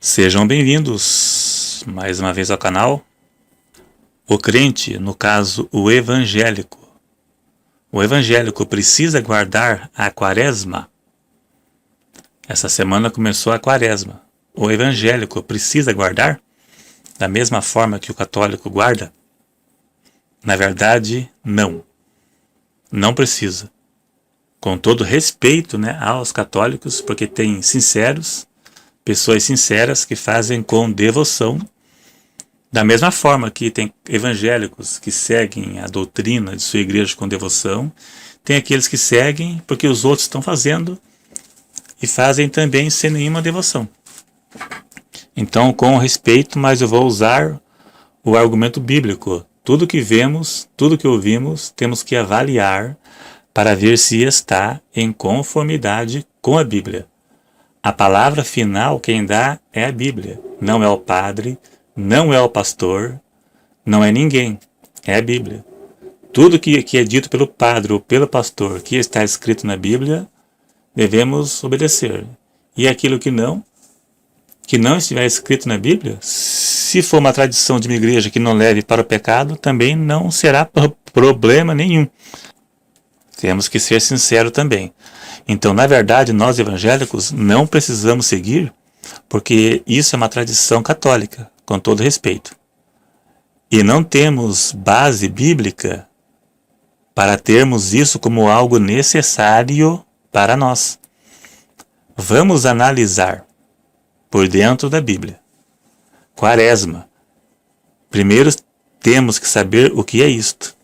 Sejam bem-vindos mais uma vez ao canal. O crente, no caso o evangélico precisa guardar a quaresma? Essa semana começou a quaresma. O evangélico precisa guardar da mesma forma que o católico guarda? Na verdade, não. Não precisa. Com todo respeito, aos católicos, porque tem pessoas sinceras que fazem com devoção, da mesma forma que tem evangélicos que seguem a doutrina de sua igreja com devoção, tem aqueles que seguem porque os outros estão fazendo e fazem também sem nenhuma devoção. Então, com respeito, mas eu vou usar o argumento bíblico. Tudo que vemos, tudo que ouvimos, temos que avaliar para ver se está em conformidade com a Bíblia. A palavra final quem dá é a Bíblia. Não é o padre, não é o pastor, não é ninguém. É a Bíblia. Tudo que é dito pelo padre ou pelo pastor, que está escrito na Bíblia, devemos obedecer. E aquilo que não estiver escrito na Bíblia, se for uma tradição de uma igreja que não leve para o pecado, também não será problema nenhum. Temos que ser sinceros também. Então, na verdade, nós evangélicos não precisamos seguir, porque isso é uma tradição católica, com todo respeito. E não temos base bíblica para termos isso como algo necessário para nós. Vamos analisar por dentro da Bíblia. Quaresma. Primeiro temos que saber o que é isto.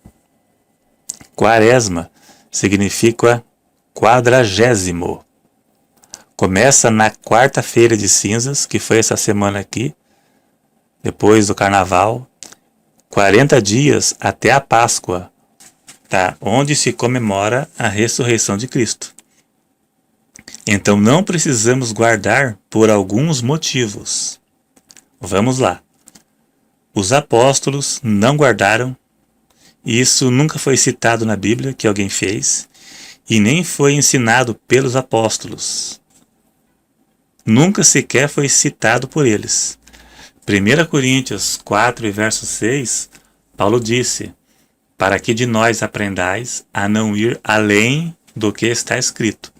Quaresma significa 40º. Começa na quarta-feira de cinzas, que foi essa semana aqui, depois do carnaval, 40 dias até a Páscoa, onde se comemora a ressurreição de Cristo. Então não precisamos guardar por alguns motivos. Vamos lá. Os apóstolos não guardaram. Isso nunca foi citado na Bíblia que alguém fez, e nem foi ensinado pelos apóstolos. Nunca sequer foi citado por eles. 1 Coríntios 4 e verso 6, Paulo disse: para que de nós aprendais a não ir além do que está escrito.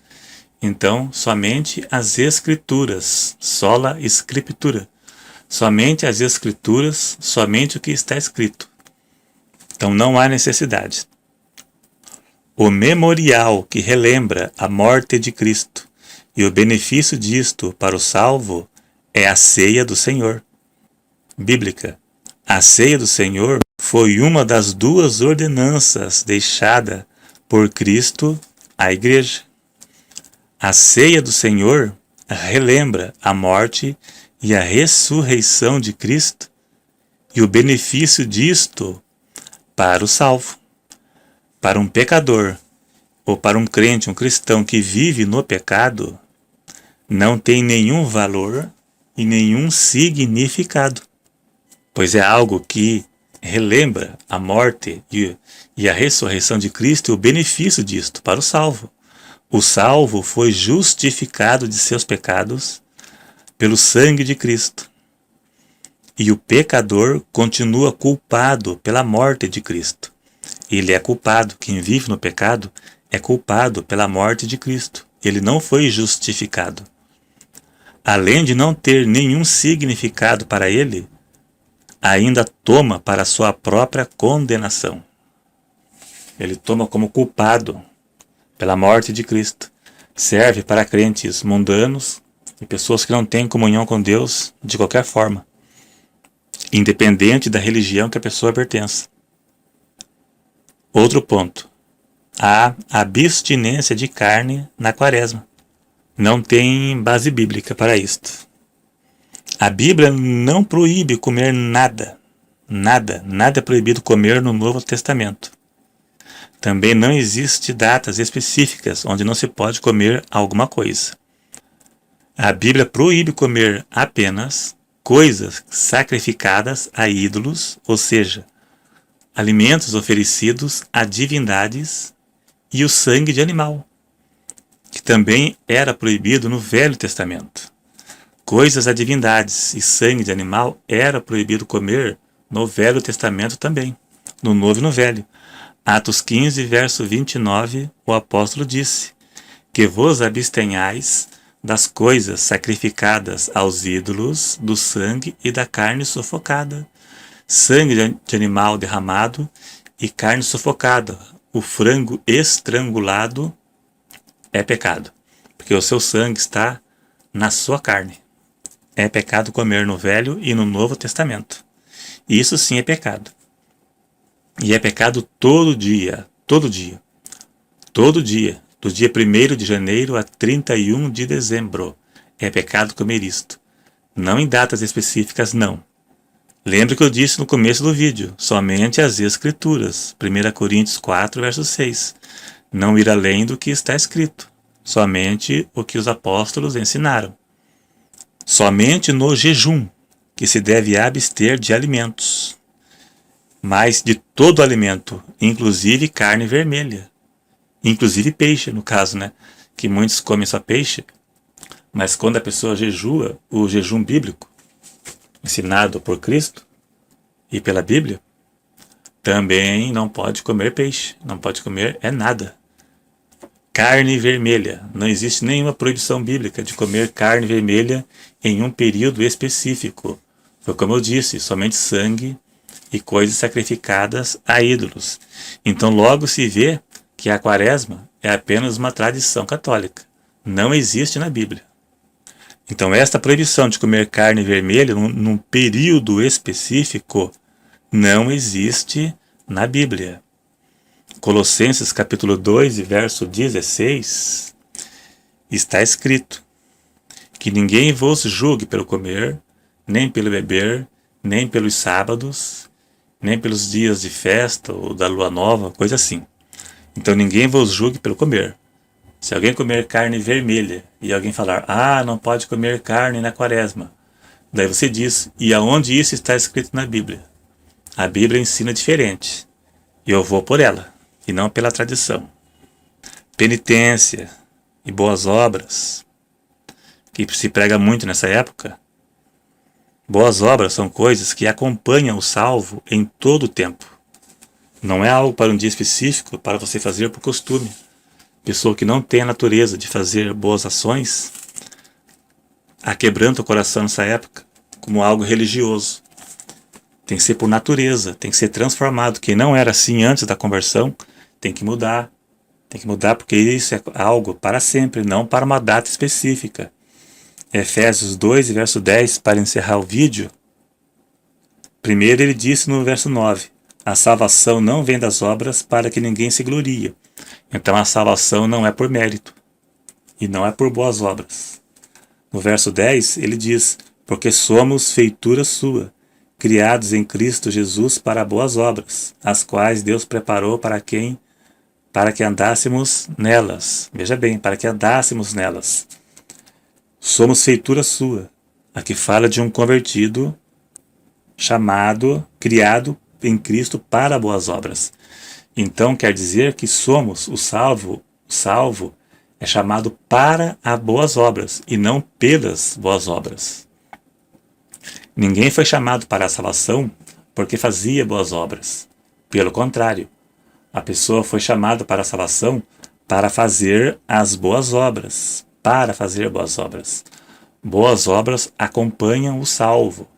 Então, somente as Escrituras, sola Scriptura, somente as Escrituras, somente o que está escrito. Então não há necessidade. O memorial que relembra a morte de Cristo e o benefício disto para o salvo é a ceia do Senhor. Bíblica. A ceia do Senhor foi uma das duas ordenanças deixada por Cristo à igreja. A ceia do Senhor relembra a morte e a ressurreição de Cristo e o benefício disto para o salvo. Para um pecador ou para um crente, um cristão que vive no pecado, não tem nenhum valor e nenhum significado, pois é algo que relembra a morte e a ressurreição de Cristo e o benefício disto para o salvo. O salvo foi justificado de seus pecados pelo sangue de Cristo. E o pecador continua culpado pela morte de Cristo. Ele é culpado, quem vive no pecado é culpado pela morte de Cristo. Ele não foi justificado. Além de não ter nenhum significado para ele, ainda toma para sua própria condenação. Ele toma como culpado pela morte de Cristo. Serve para crentes mundanos e pessoas que não têm comunhão com Deus de qualquer forma, independente da religião que a pessoa pertença. Outro ponto. A abstinência de carne na quaresma. Não tem base bíblica para isto. A Bíblia não proíbe comer nada. Nada é proibido comer no Novo Testamento. Também não existe datas específicas onde não se pode comer alguma coisa. A Bíblia proíbe comer apenas coisas sacrificadas a ídolos, ou seja, alimentos oferecidos a divindades, e o sangue de animal, que também era proibido no Velho Testamento. Coisas a divindades e sangue de animal era proibido comer no Velho Testamento também, no Novo e no Velho. Atos 15, verso 29, o apóstolo disse: que vos abstenhais das coisas sacrificadas aos ídolos, do sangue e da carne sufocada. Sangue de animal derramado e carne sufocada. O frango estrangulado é pecado, porque o seu sangue está na sua carne. É pecado comer no Velho e no Novo Testamento. Isso sim é pecado. E é pecado todo dia, todo dia, todo dia, do dia 1º de janeiro a 31 de dezembro. É pecado comer isto. Não em datas específicas, não. Lembre que eu disse no começo do vídeo, somente as Escrituras. 1 Coríntios 4, verso 6. Não ir além do que está escrito. Somente o que os apóstolos ensinaram. Somente no jejum, que se deve abster de alimentos. Mas de todo alimento, inclusive carne vermelha. Inclusive peixe, no caso, né? Que muitos comem só peixe. Mas quando a pessoa jejua, o jejum bíblico, ensinado por Cristo e pela Bíblia, também não pode comer peixe. Não pode comer nada. Carne vermelha. Não existe nenhuma proibição bíblica de comer carne vermelha em um período específico. Foi como eu disse, somente sangue e coisas sacrificadas a ídolos. Então logo se vê que a quaresma é apenas uma tradição católica. Não existe na Bíblia. Então esta proibição de comer carne vermelha num período específico não existe na Bíblia. Colossenses capítulo 2, verso 16, está escrito: que ninguém vos julgue pelo comer, nem pelo beber, nem pelos sábados, nem pelos dias de festa ou da lua nova, coisa assim. Então ninguém vos julgue pelo comer. Se alguém comer carne vermelha e alguém falar, não pode comer carne na quaresma, daí você diz, e aonde isso está escrito na Bíblia? A Bíblia ensina diferente, e eu vou por ela, e não pela tradição. Penitência e boas obras, que se prega muito nessa época. Boas obras são coisas que acompanham o salvo em todo o tempo. Não é algo para um dia específico, para você fazer por costume. Pessoa que não tem a natureza de fazer boas ações, aquebranta o coração nessa época como algo religioso. Tem que ser por natureza, tem que ser transformado. Quem não era assim antes da conversão, tem que mudar. Tem que mudar porque isso é algo para sempre, não para uma data específica. Efésios 2, verso 10, para encerrar o vídeo. Primeiro ele disse no verso 9, a salvação não vem das obras para que ninguém se glorie. Então a salvação não é por mérito e não é por boas obras. No verso 10 ele diz, porque somos feitura sua, criados em Cristo Jesus para boas obras, as quais Deus preparou para que andássemos nelas. Veja bem, para que andássemos nelas. Somos feitura sua. Aqui fala de um convertido chamado, criado em Cristo para boas obras. Então quer dizer que somos o salvo é chamado para as boas obras e não pelas boas obras. Ninguém foi chamado para a salvação porque fazia boas obras. Pelo contrário, a pessoa foi chamada para a salvação para fazer as boas obras. Para fazer boas obras. Boas obras acompanham o salvo,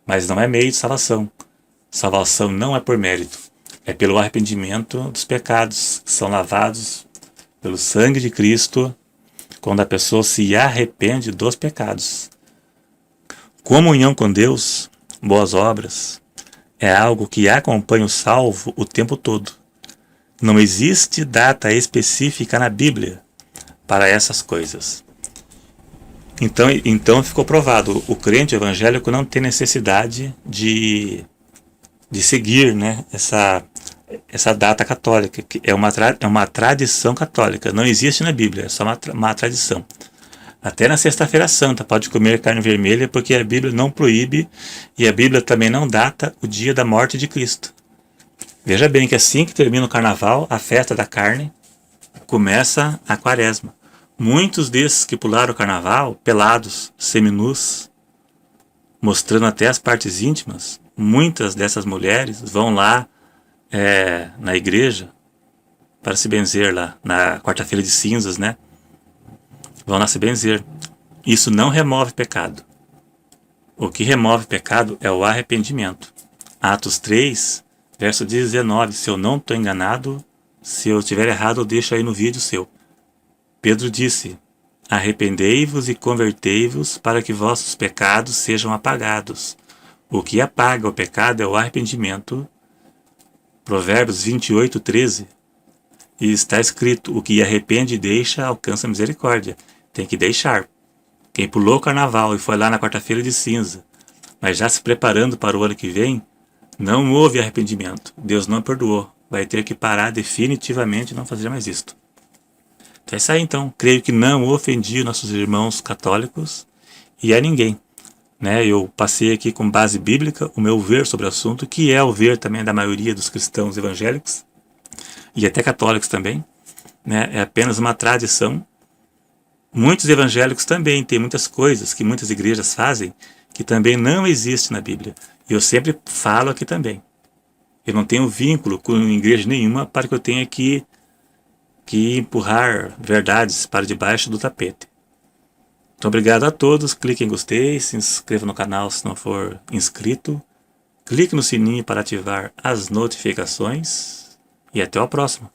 mas não é meio de salvação. Salvação não é por mérito. É pelo arrependimento dos pecados, que são lavados pelo sangue de Cristo, quando a pessoa se arrepende dos pecados. Comunhão com Deus, boas obras, é algo que acompanha o salvo o tempo todo. Não existe data específica na Bíblia para essas coisas. Então ficou provado, o crente evangélico não tem necessidade de seguir, né, essa data católica, que é uma tradição católica, não existe na Bíblia, é só uma tradição. Até na Sexta-feira Santa pode comer carne vermelha porque a Bíblia não proíbe e a Bíblia também não data o dia da morte de Cristo. Veja bem que assim que termina o carnaval, a festa da carne, começa a quaresma. Muitos desses que pularam o carnaval, pelados, seminus, mostrando até as partes íntimas, muitas dessas mulheres vão lá na igreja para se benzer lá, na quarta-feira de cinzas, né? Vão lá se benzer. Isso não remove pecado. O que remove pecado é o arrependimento. Atos 3, verso 19. Se eu não estou enganado, se eu estiver errado, eu deixo aí no vídeo seu. Pedro disse: arrependei-vos e convertei-vos para que vossos pecados sejam apagados. O que apaga o pecado é o arrependimento. Provérbios 28, 13. E está escrito: o que arrepende e deixa alcança misericórdia. Tem que deixar. Quem pulou o carnaval e foi lá na quarta-feira de cinza, mas já se preparando para o ano que vem, não houve arrependimento. Deus não perdoou. Vai ter que parar definitivamente e não fazer mais isto. Então é isso aí, então. Creio que não ofendi nossos irmãos católicos e a ninguém. Né? Eu passei aqui com base bíblica o meu ver sobre o assunto, que é o ver também da maioria dos cristãos evangélicos e até católicos também. Né? É apenas uma tradição. Muitos evangélicos também têm muitas coisas que muitas igrejas fazem que também não existe na Bíblia. E eu sempre falo aqui também. Eu não tenho vínculo com igreja nenhuma para que eu tenha que empurrar verdades para debaixo do tapete. Então, obrigado a todos. Clique em gostei, se inscreva no canal se não for inscrito. Clique no sininho para ativar as notificações. E até o próximo.